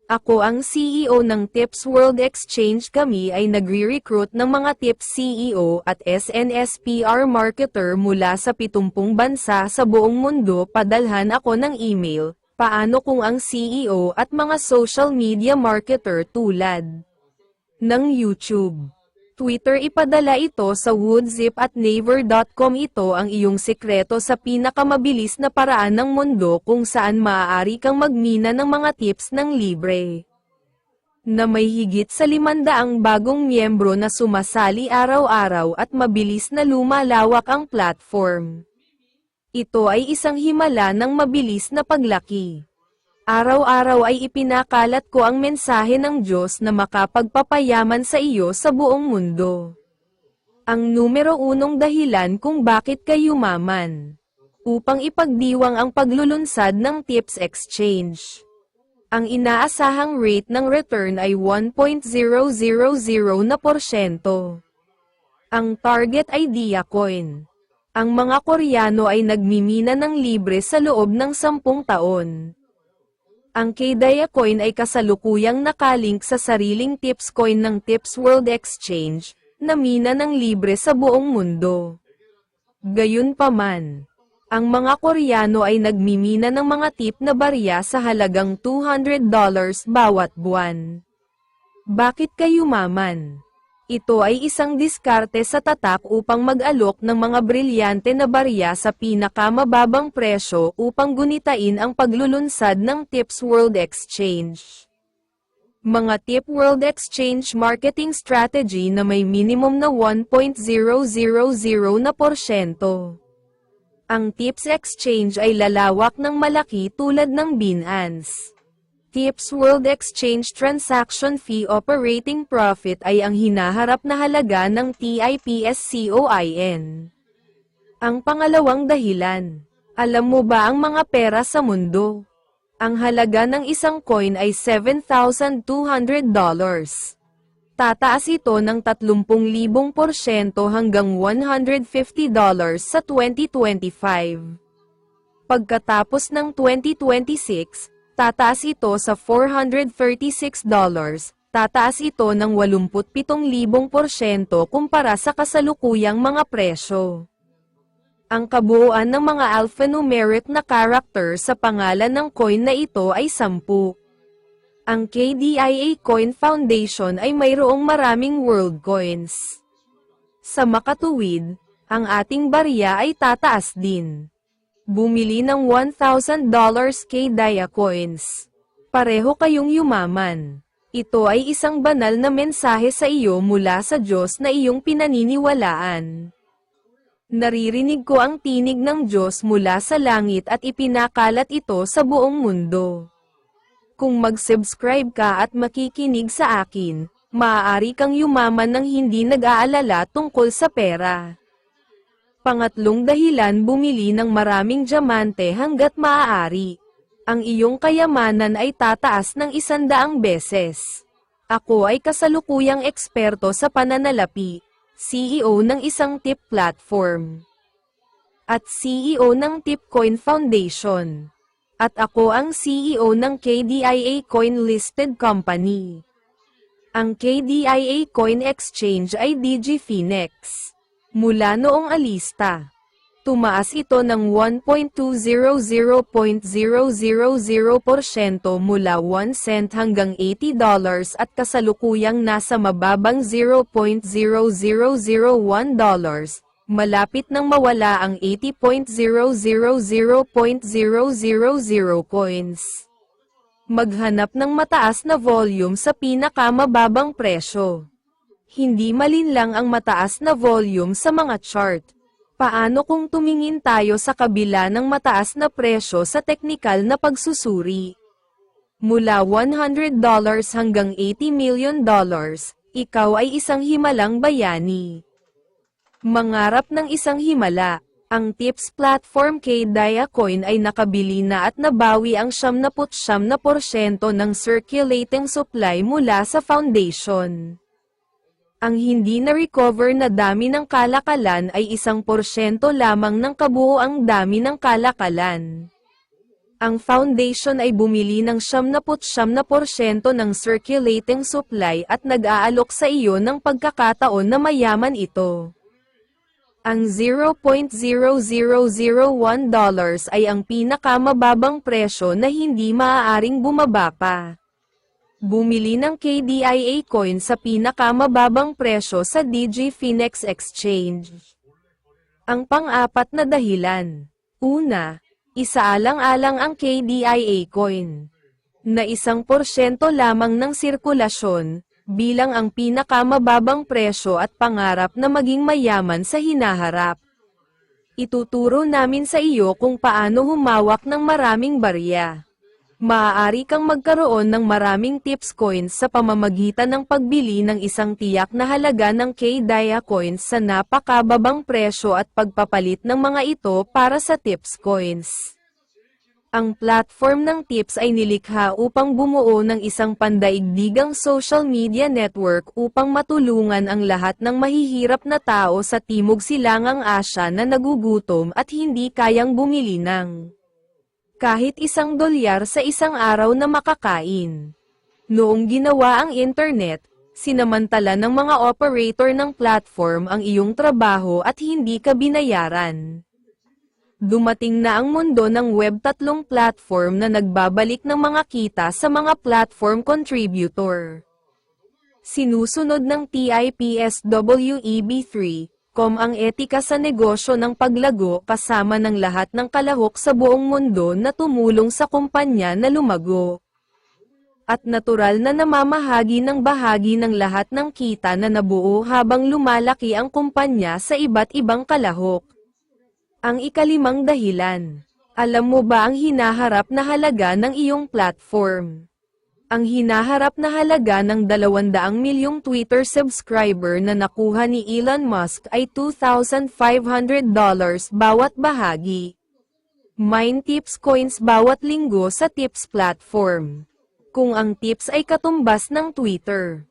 Ako ang CEO ng Tips World Exchange. Kami ay nagre-recruit ng mga Tips CEO at SNSPR marketer mula sa 70 bansa sa buong mundo. Padalhan ako ng email. Paano kung ang CEO at mga social media marketer tulad ng YouTube, Twitter, ipadala ito sa Woodzzip at Naver.com. Ito ang iyong sikreto sa pinakamabilis na paraan ng mundo kung saan maaari kang magmina ng mga tips ng libre. Na may higit sa 500 bagong miyembro na sumasali araw-araw at mabilis na lumalawak ang platform. Ito ay isang himala ng mabilis na paglaki. Araw-araw ay ipinakalat ko ang mensahe ng Diyos na makapagpapayaman sa iyo sa buong mundo. Ang numero 1 dahilan kung bakit ka yumaman. Upang ipagdiwang ang paglulunsad ng Tips Exchange. Ang inaasahang rate ng return ay 1.000%. Ang target ay Diacoin. Ang mga Koreano ay nagmimina ng libre sa loob ng 10 taon. Ang Diacoin ay kasalukuyang nakalink sa sariling Tips Coin ng Tips World Exchange, na mina ng libre sa buong mundo. Gayunpaman, ang mga Koreano ay nagmimina ng mga tip na barya sa halagang $200 bawat buwan. Bakit ka yumaman? Ito ay isang diskarte sa tatak upang mag-alok ng mga brilyante na barya sa pinakamababang presyo upang gunitain ang paglulunsad ng Tips World Exchange. Mga Tip World Exchange marketing strategy na may minimum na 1.000%. Ang Tips Exchange ay lalawak ng malaki tulad ng Binance. Tips World Exchange Transaction Fee Operating Profit ay ang hinaharap na halaga ng TIPS-COIN. Ang pangalawang dahilan. Alam mo ba ang mga pera sa mundo? Ang halaga ng isang coin ay $7,200. Tataas ito ng 30,000% hanggang $150 sa 2025. Pagkatapos ng 2026, tataas ito sa $436, tataas ito ng 87,000% kumpara sa kasalukuyang mga presyo. Ang kabuuan ng mga alphanumeric na character sa pangalan ng coin na ito ay 10. Ang KDIA Coin Foundation ay mayroong maraming world coins. Sa makatuwid, ang ating barya ay tataas din. Bumili ng $1,000 KDIA coins. Pareho kayong yumaman. Ito ay isang banal na mensahe sa iyo mula sa Diyos na iyong pinaniniwalaan. Naririnig ko ang tinig ng Diyos mula sa langit at ipinakalat ito sa buong mundo. Kung mag-subscribe ka at makikinig sa akin, maaari kang yumaman ng hindi nag-aalala tungkol sa pera. Pangatlong dahilan, bumili ng maraming diamante hanggat maaari. Ang iyong kayamanan ay tataas ng 100 beses. Ako ay kasalukuyang eksperto sa pananalapi, CEO ng isang tip platform, at CEO ng Tipcoin Foundation. At ako ang CEO ng KDIA Coin Listed Company. Ang KDIA Coin Exchange ay DigiFinex. Mula noong alista, tumaas ito ng 1.200% mula 1 cent hanggang $80 at kasalukuyang nasa mababang $0.0001, malapit nang mawala ang 80.000.000 coins. Maghanap ng mataas na volume sa pinakamababang presyo. Hindi malinlang ang mataas na volume sa mga chart. Paano kung tumingin tayo sa kabila ng mataas na presyo sa teknikal na pagsusuri? Mula $100 hanggang $80 million, ikaw ay isang himalang bayani. Mangarap ng isang himala. Ang Tips Platform KDIA Coin ay nakabili na at nabawi ang 79% ng circulating supply mula sa foundation. Ang hindi na-recover na dami ng kalakalan ay 1% lamang ng kabuoang dami ng kalakalan. Ang foundation ay bumili ng 79% ng circulating supply at nag-aalok sa iyo ng pagkakataon na mayaman ito. Ang $0.0001 ay ang pinakamababang presyo na hindi maaaring bumaba pa. Bumili ng KDIA coin sa pinakamababang presyo sa DigiFinex Exchange. Ang pang-apat na dahilan. Una, isaalang-alang ang KDIA coin na 1% lamang ng sirkulasyon, bilang ang pinakamababang presyo at pangarap na maging mayaman sa hinaharap. Ituturo namin sa iyo kung paano humawak ng maraming barya. Maaari kang magkaroon ng maraming tips coins sa pamamagitan ng pagbili ng isang tiyak na halaga ng KDIA coins sa napakababang presyo at pagpapalit ng mga ito para sa tips coins. Ang platform ng tips ay nilikha upang bumuo ng isang pandaigdigang social media network upang matulungan ang lahat ng mahihirap na tao sa Timog Silangang Asya na nagugutom at hindi kayang bumili ng kahit $1 sa isang araw na makakain. Noong ginawa ang internet, sinamantala ng mga operator ng platform ang iyong trabaho at hindi ka binayaran. Dumating na ang mundo ng Web3 platform na nagbabalik ng mga kita sa mga platform contributor. Sinusunod ng TIPS-WEB3 ang etika sa negosyo ng paglago kasama ng lahat ng kalahok sa buong mundo na tumulong sa kumpanya na lumago. At natural na namamahagi ng bahagi ng lahat ng kita na nabuo habang lumalaki ang kumpanya sa iba't ibang kalahok. Ang ikalimang dahilan. Alam mo ba ang hinaharap na halaga ng iyong platform? Ang hinaharap na halaga ng 200 milyong Twitter subscriber na nakuha ni Elon Musk ay $2,500 bawat bahagi. Mine tips coins bawat linggo sa tips platform. Kung ang tips ay katumbas ng Twitter,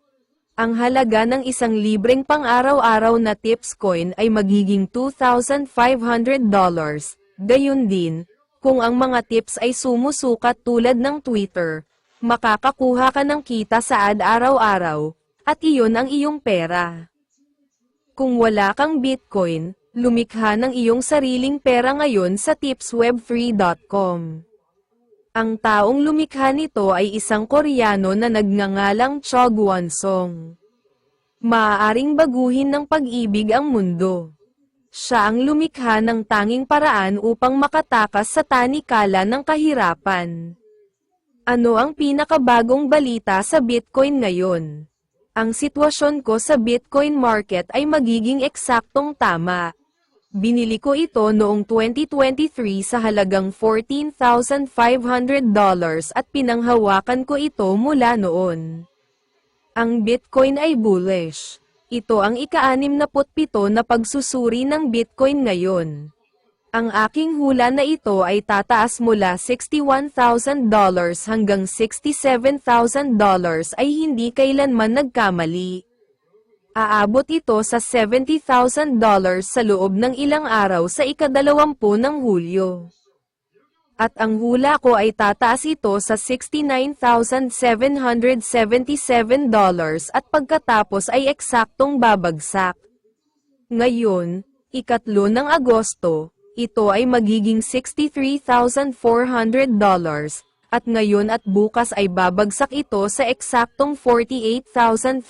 ang halaga ng isang libreng pang-araw-araw na tips coin ay magiging $2,500. Gayun din, kung ang mga tips ay sumusukat tulad ng Twitter, makakakuha ka ng kita sa ad araw-araw, at iyon ang iyong pera. Kung wala kang Bitcoin, lumikha ng iyong sariling pera ngayon sa tipsweb3.com. Ang taong lumikha nito ay isang Koreano na nagngangalang Chog Won-song. Maaaring baguhin ng pag-ibig ang mundo. Siya ang lumikha ng tanging paraan upang makatakas sa tanikala ng kahirapan. Ano ang pinakabagong balita sa Bitcoin ngayon? Ang sitwasyon ko sa Bitcoin market ay magiging eksaktong tama. Binili ko ito noong 2023 sa halagang $14,500 at pinanghawakan ko ito mula noon. Ang Bitcoin ay bullish. Ito ang ika-67 na pagsusuri ng Bitcoin ngayon. Ang aking hula na ito ay tataas mula $61,000 hanggang $67,000 ay hindi kailanman nagkamali. Aabot ito sa $70,000 sa loob ng ilang araw sa ika-20 ng Hulyo. At ang hula ko ay tataas ito sa $69,777 at pagkatapos ay eksaktong babagsak. Ngayon, ika-3 ng Agosto, ito ay magiging $63,400, at ngayon at bukas ay babagsak ito sa eksaktong $48,300.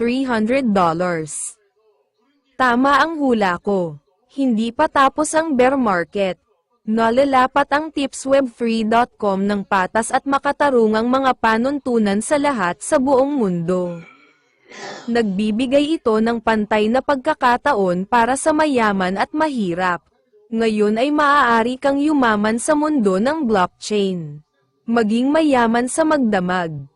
Tama ang hula ko. Hindi pa tapos ang bear market. Nalalapat ang tipsweb3.com ng patas at makatarungang mga panuntunan sa lahat sa buong mundo. Nagbibigay ito ng pantay na pagkakataon para sa mayaman at mahirap. Ngayon ay maaari kang yumaman sa mundo ng blockchain. Maging mayaman sa magdamag.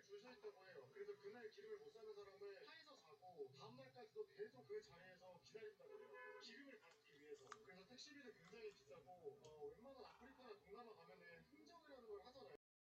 줄 서 있다고 해요. 그래서 그날 기름을 못 사는 사람을 차에서 자고 다음날까지도 계속 그 자리에서 기다린다고 해요. 기름을 받기 위해서. 그래서 택시비도 굉장히 비싸고 웬만한